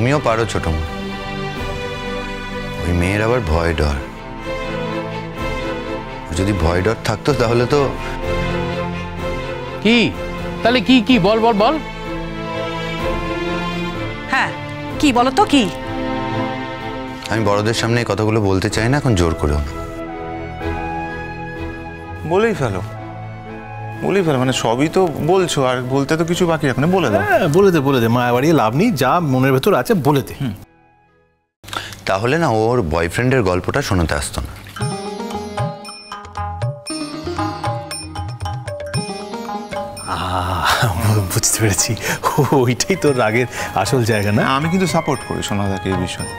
তুমিও পারো ছোট মা। ওই মেয়ের আবার ভয় ডর। যদি ভয় ডর থাকতো তাহলে তো কি তাহলে কি কি বল বল বল। হ্যাঁ কি বলো তো কি? আমি বড়দের সামনে এই কথাগুলো বলতে চাই না, এখন জোর করেও না। বলেই ফেলো, বলেই ফেলো, মানে সবই তো বলছো আর বলতে তো কিছু বাকি রাখো না, বলে দাও। বলে দে মায়া বাড়িয়ে লাভ নেই, যা মনের ভেতর আছে বলে দে। তাহলে না ওর বয়ফ্রেন্ডের গল্পটা শোনাতে আসতো না। বুঝতে পেরেছি, ওইটাই তোর রাগের আসল জায়গা না? আমি কিন্তু সাপোর্ট করি সোনাদাকে এই বিষয়ে।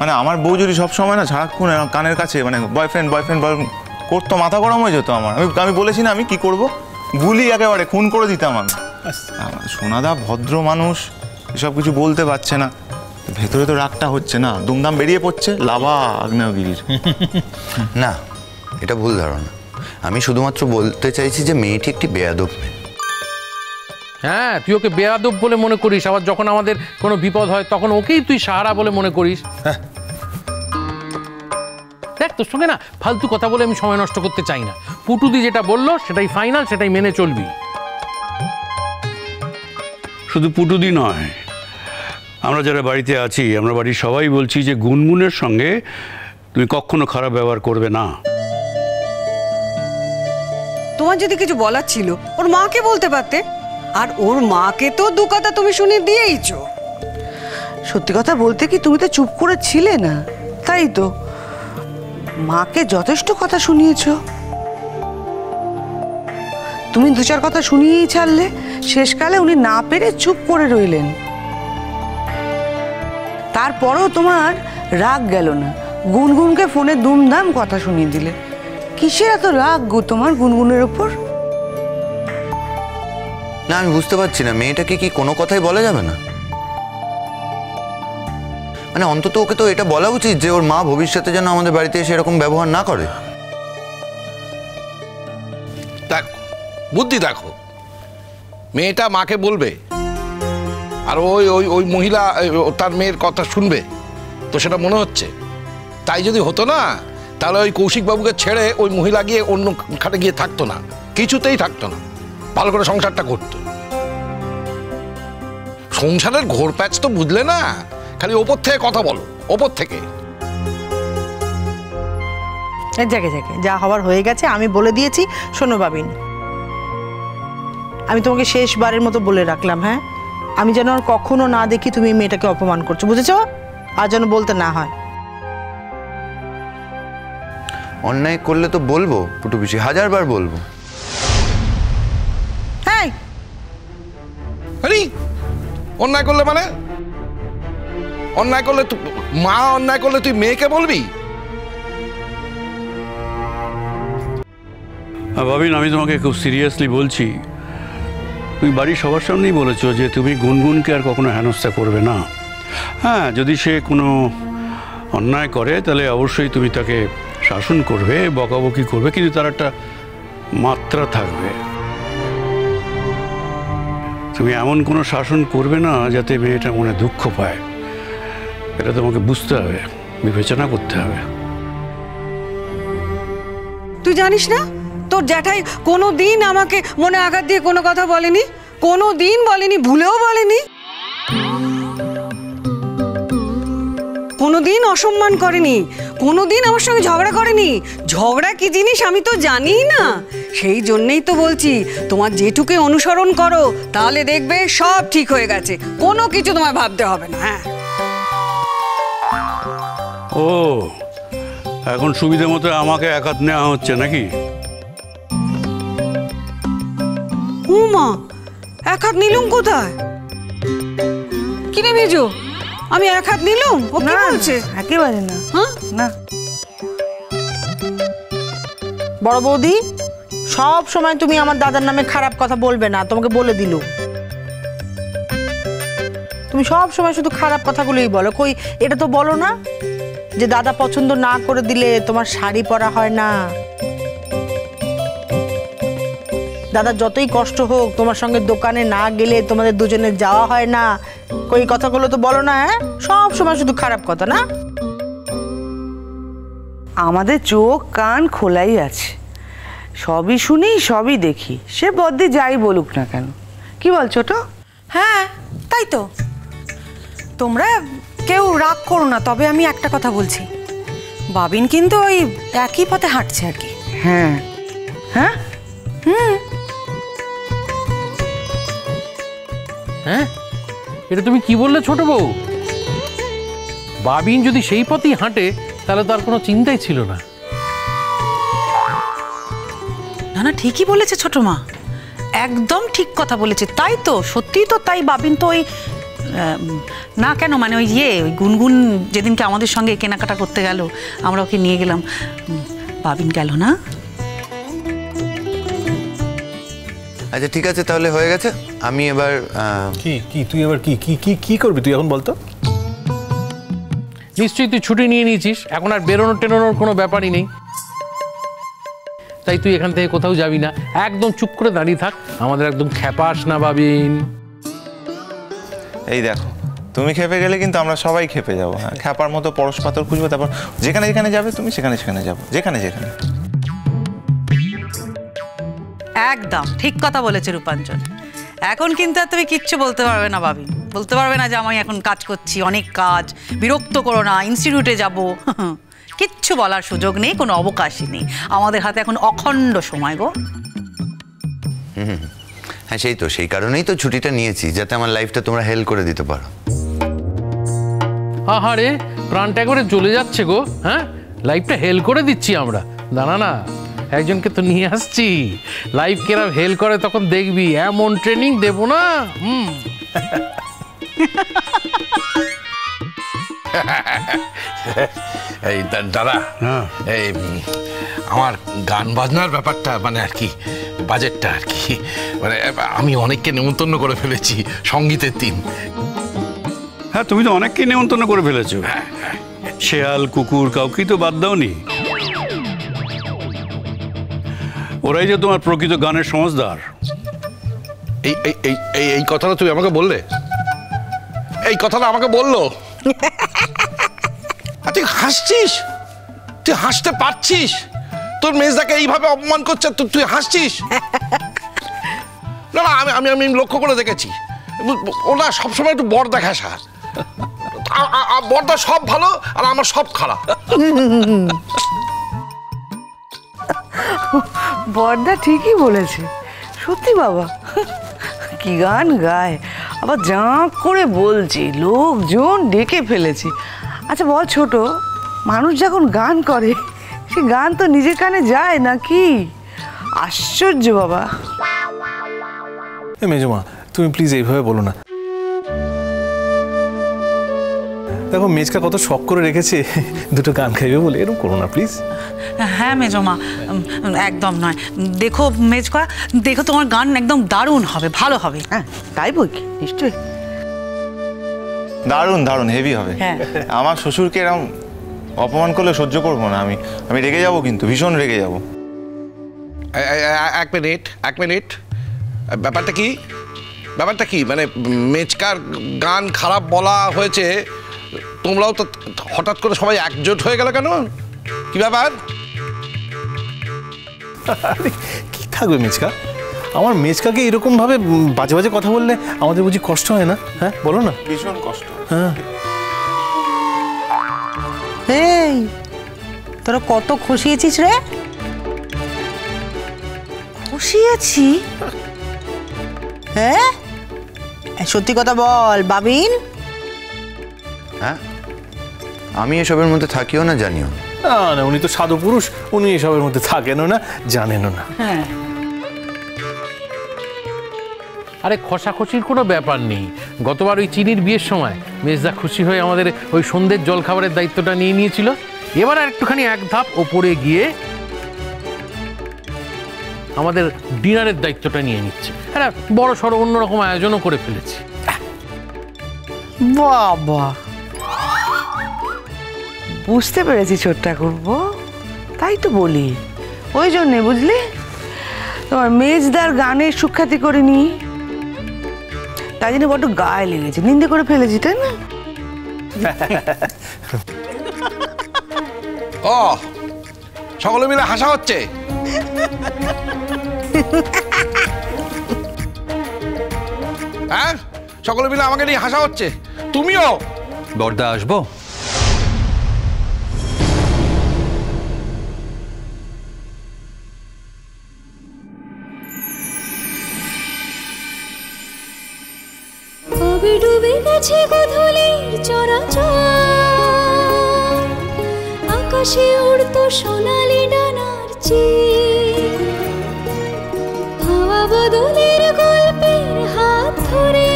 মানে আমার বউ যদি সবসময় না সারাক্ষণ কানের কাছে মানে বয়ফ্রেন্ড বয়ফ্রেন্ড করতো, মাথা গরম হয়ে যেত আমার। আমি বলেছি না আমি কি করব, গুলি একেবারে খুন করে দিতাম আমি। সোনাদা ভদ্র মানুষ, এসব কিছু বলতে পারছে না, ভেতরে তো রাগটা হচ্ছে না, দুমদাম বেরিয়ে পড়ছে লাভা আগ্নেয়গিরির। না, এটা ভুল ধারণা। আমি শুধুমাত্র বলতে চাইছি যে মেয়েটি একটি বেয়াদব মেয়ে। হ্যাঁ, তুই ওকে বেয়াদব বলে মনে করিস, আবার যখন আমাদের কোনো বিপদ হয় তখন ওকেই তুই সাহারা বলে মনে করিস। দেখ, তোর সঙ্গে না ফালতু কথা বলে আমি সময় নষ্ট করতে চাই না। পুটুদি যেটা বললো সেটাই ফাইনাল, সেটাই মেনে চলবি। শুধু পুটুদি নয়, আমরা যারা বাড়িতে আছি, আমরা বাড়ির সবাই বলছি যে গুনগুনের সঙ্গে তুমি কখনো খারাপ ব্যবহার করবে না। তোমার যদি কিছু বলার ছিল ওর মাকে বলতে পারতে, আর ওর মাকে তো দু কথা তুমি শুনিয়ে দিয়েইছো। সত্যি কথা বলতে কি তুমি তো চুপ করে ছিলে না, তাই তো মাকে যথেষ্ট কথা শুনিয়েছো। তুমি দু চার কথা শুনিয়েই ছাড়লে, শেষকালে উনি না পেরে চুপ করে রইলেন। তারপরেও তোমার রাগ গেল না, গুনগুনকে ফোনে দুমদাম কথা শুনিয়ে দিলে। কিসের এত রাগ গো তোমার গুনগুনের ওপর? না, আমি বুঝতে পারছি না, মেয়েটাকে কি কোনো কথাই বলা যাবে না? মানে অন্তত ওকে তো এটা বলা উচিত যে ওর মা ভবিষ্যতে যেন আমাদের বাড়িতে এসে এরকম ব্যবহার না করে। দেখো, বুদ্ধি দেখো, মেয়েটা মাকে বলবে আর ওই ওই ওই মহিলা তার মেয়ের কথা শুনবে, তো সেটা মনে হচ্ছে। তাই যদি হতো না, তাহলে ওই কৌশিকবাবুকে ছেড়ে ওই মহিলা গিয়ে অন্য খাটে গিয়ে থাকতো না, কিছুতেই থাকতো না, ভালো করে সংসারটা করতো। সংসারের ঘোর প্যাচ তো বুঝলে না, খালি ওপর থেকে কথা বলো, ওপর থেকে। জায়গায় জায়গায় যা হওয়ার হয়ে গেছে, আমি বলে দিয়েছি। শোনো বাবিন, আমি তোমাকে শেষবারের মতো বলে রাখলাম, হ্যাঁ, আমি যেন আর কখনো না দেখি তুমি মেয়েটাকে অপমান করছো, বুঝেছো? আর যেন বলতে না হয়। অন্যায় করলে তো বলবো পুটু পিসি, 1000 বার বলবো। হ্যাঁ, আরে অন্যায় করলে মানে? অন্যায় করলে মা অন্যায় করলে তুই মেয়েকে বলবি? ভাবিন, আমি তোমাকে খুব সিরিয়াসলি বলছি, তুমি বাড়ির সবার সামনেই বলেছো যে তুমি গুনগুনকে আর কখনো হেনস্থা করবে না। হ্যাঁ, যদি সে কোনো অন্যায় করে তাহলে অবশ্যই তুমি তাকে শাসন করবে, বকাবকি করবে, কিন্তু তার একটা মাত্রা থাকবে। তুমি এমন কোনো শাসন করবে না যাতে মেয়েটা মনে দুঃখ পায়। এটা তোমাকে বুঝতে হবে, বিবেচনা করতে হবে। তুই জানিস না তোর জ্যাঠাই কোনোদিন আমাকে মনে আঘাত দিয়ে কোনো কথা বলেনি, কোনোদিন বলেনি, ভুলেও বলেনি, কোনোদিন অসম্মান করেনি, কোনোদিন আমার সঙ্গে ঝগড়া করেনি। ঝগড়া কি জিনিস আমি তো জানি না। সেই জন্যই তো বলছি, তোমার যেটুকু অনুসরণ করো তাহলে দেখবে সব ঠিক হয়ে গেছে, কোনো কিছু তোমায় ভাবতে হবে না। হ্যাঁ, ও এখন সুবিধা মতো আমাকে একাত নেওয়া হচ্ছে নাকি? মা, এক হাত নিলুম কোথায়? কিনে ভেজো, আমি এক হাত নিলুম? ও কি বলছে? একেবারে না। হ্যাঁ না, বড় বৌদি, সব সময় তুমি আমার দাদার নামে খারাপ কথা বলবে না, তোমাকে বলে দিল। তুমি সব সময় শুধু খারাপ কথাগুলোই বলো। কই, এটা তো বলো না যে দাদা পছন্দ না করে দিলে তোমার শাড়ি পরা হয় না। দাদার যতই কষ্ট হোক তোমার সঙ্গে দোকানে না গেলে তোমাদের দুজনের যাওয়া হয় না, ওই কথাগুলো তো বলো না। হ্যাঁ, সব সময় শুধু খারাপ কথা না। আমাদের চোখ কান খোলাই আছে, সবই শুনি সবই দেখি, সে বদ্দি যাই বলুক না কেন। কি বল ছোট? হ্যাঁ তাই তো, তোমরা কেউ রাগ করো না, তবে আমি একটা কথা বলছি, বাবিন কিন্তু ওই একই পথে হাঁটছে আর কি। হ্যাঁ হ্যাঁ হ্যাঁ, এটা তুমি কি বললে ছোট বউ? বাবিন যদি সেই পথেই হাঁটে তাহলে তো আর কোনো চিন্তাই ছিল না। না না, ঠিকই বলেছে ছোট মা, একদম ঠিক কথা বলেছে। তাই তো, সত্যিই তো তাই। বাবিন তো ওই না কেন, মানে ওই ওই গুনগুন যেদিনকে আমাদের সঙ্গে কেনাকাটা করতে গেল, আমরা ওকে নিয়ে গেলাম, বাবিন গেল না। আচ্ছা ঠিক আছে, তাহলে হয়ে গেছে। আমি এবার কি কি তুই এবার কি কি কি কি করবি তুই এখন বলতো? নিশ্চয়ই তুই ছুটি নিয়ে নিয়েছিস, এখন আর বেরোনো টেরোনোর কোনো ব্যাপারই নেই, তাই তুই এখান থেকে কোথাও যাবি না, একদম চুপ করে দাঁড়িয়ে থাক, আমাদের একদম খেপাস না বাবিন। এই দেখো, তুমি খেপে গেলে কিন্তু আমরা সবাই খেপে যাবো। হ্যাঁ, খেপার মতো পরশ পাথর খুঁজবো, তারপর যেখানে যেখানে যাবে তুমি সেখানে সেখানে যাবো, যেখানে যেখানে। একদম ঠিক কথা বলেছে রূপাঞ্চল। এখন কিন্তু আর তুমি কিচ্ছু বলতে পারবে না বাবিন, বলতে পারবে না যে আমি এখন কাজ করছি, অনেক কাজ, বিরক্ত করো না, ইনস্টিটিউটে যাব, কিচ্ছু বলার সুযোগ নেই, কোনো অবকাশই নেই। আমাদের হাতে এখন অখণ্ড সময় গো। হ্যাঁ সেই তো, সেই কারণেই তো ছুটিটা নিয়েছি, যাতে আমার লাইফটা তোমরা হেল্প করে দিতে পারো। আহারে, প্রাণটা একবারে চলে যাচ্ছে গো। হ্যাঁ, লাইফটা হেল্প করে দিচ্ছি আমরা, দাঁড়া না, একজনকে তো নিয়ে আসছি, লাইফ কেরাম হেল্প করে তখন দেখবি, এমন ট্রেনিং দেবো না। এই দাদা, এই আমার গান বাজনার ব্যাপারটা, মানে আর কি বাজেটটা আর কি, মানে আমি অনেককে নেমন্তন্ন করে ফেলেছি সঙ্গীতের দিন। হ্যাঁ, তুমি তো অনেককে নেমন্তন্ন করে ফেলেছো। শেয়াল কুকুর কাউকেই তো বাদ দাওনি। ওরাই যে তোমার প্রকৃত গানের সমজদার। এই এই এই এই কথাটা তুই আমাকে বললে, এই কথাটা আমাকে বললো। তুই হাসছিস, তুই হাসতে পারছিস? তোর মেজদাকে এইভাবে অপমান করছে, তুই হাসছিস? না না, আমি আমি আমি লক্ষ্য করে দেখেছি, ওরা সবসময় একটু বর্দা ঘেঁষা, বর্দা সব ভালো আর আমার সব খারাপ। বর্দা ঠিকই বলেছে, সত্যি বাবা, কি গান গায়, আবার জাঁক করে বলছি, লোকজন ডেকে ফেলেছি। আচ্ছা বল ছোট, মানুষ যখন গান করে সে গান তো নিজের কানে যায় নাকি? আশ্চর্য বাবা। মেজমা তুমি প্লিজ এইভাবে বলো না, দেখো মেজকা কত শখ করে রেখেছে দুটো গান খাইবে বলে, এরকম করো না প্লিজ। হ্যাঁ মেজমা, একদম নয়। দেখো মেজকা, দেখো তোমার গান একদম দারুণ হবে, ভালো হবে। হ্যাঁ তাই বই কি, নিশ্চয়ই দারুণ দারুণ হেভি হবে। হ্যাঁ। আমার শ্বশুরকে এরকম অপমান করলে সহ্য করবো না, আমি রেগে যাবো, কিন্তু ভীষণ রেগে যাবো। এক মিনিট, এক মিনিট, ব্যাপারটা কি, ব্যাপারটা কি? মানে মেজকার গান খারাপ বলা হয়েছে, তোমরাও তো হঠাৎ করে সবাই একজোট হয়ে গেল কেন? কি ব্যাপার? কি থাকবে মেজকা, আমার মেজকাকে এরকম ভাবে বাজে বাজে কথা বললে আমাদের বুঝি কষ্ট হয় না? হ্যাঁ বলো না। ভীষণ কষ্ট। হ্যাঁ, এই তোরা কত খুশিয়েছিস রে? খুশিয়েছি? হ্যাঁ, সত্যি কথা বল বাবিন। হ্যাঁ, আমি এসবের মধ্যে থাকিও না, জানিও না। না, উনি তো সাধু পুরুষ, উনি এসবের মধ্যে থাকেনও না, জানেনও না। হ্যাঁ, আরে খসাখসির কোনো ব্যাপার নেই, গতবার ওই চিনির বিয়ের সময় মেজদা খুশি হয়ে আমাদের ওই সন্ধ্যের জলখাবারের দায়িত্বটা নিয়ে নিয়েছিল, এবার আর একটুখানি এক ধাপ ওপরে গিয়ে আমাদের ডিনারের দায়িত্বটা নিয়ে নিচ্ছে। হ্যাঁ, বড় সড়ো অন্যরকম আয়োজনও করে ফেলেছি। বাবা, বুঝতে পেরেছি ছোট্ট করবো, তাই তো বলি, ওই জন্যে বুঝলি। তোমার মেজদার গানের সুখ্যাতি করিনি, তাই জন্য বড্ড গায়ে লেগেছে, নিন্দে করে ফেলেছি, তাই না? ও সকলে মিলে হাসা হচ্ছে। হ্যাঁ, সকলে মিলে আমাকে নিয়ে হাসা হচ্ছে। তুমিও? বড়দা আসবো? কবে ডুবে গেছে গোধূলির চরাচর, আকাশে উড়তো সোনালি ডানার চিল, হাওয়া বদলের গল্পের হাত ধরে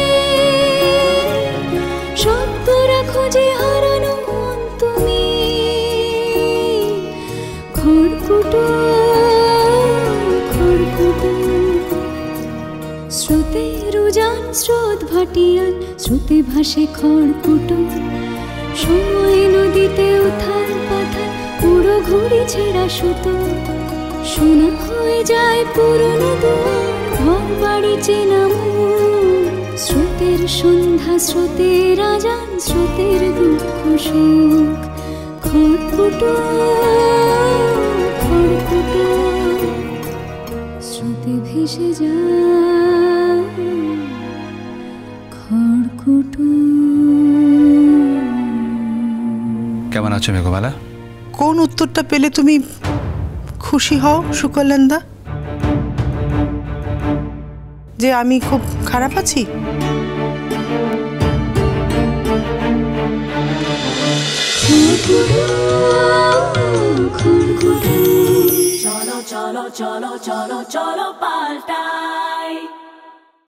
শব্দরা খুঁজে হারানো মন তুমি। খড়কুটো খড়কুটো স্রোতের উজান স্রোত ভাটিয়ান, স্রোতে ভাসে খড়কুটো, সময় নদীতে উথাল পাথাল, পুরো ঘুড়ি ছেঁড়া সুতো, শোনা হয়ে যায় পুরনো দুয়ার, ঘর বাড়ি চেনা মুখ, স্রোতের সন্ধ্যা স্রোতের আজান, স্রোতের দুঃখ সুখ। খড়কুটো খড়কুটো স্রোতে ভেসে যায় খড়কুটো। কেমন আছো মেঘমালা? কোন উত্তরটা পেলে তুমি খুশি হও সুকল্যাণদা? যে আমি খুব খারাপ আছি? চলো চলো চলো চলো চলো পাল্টাই।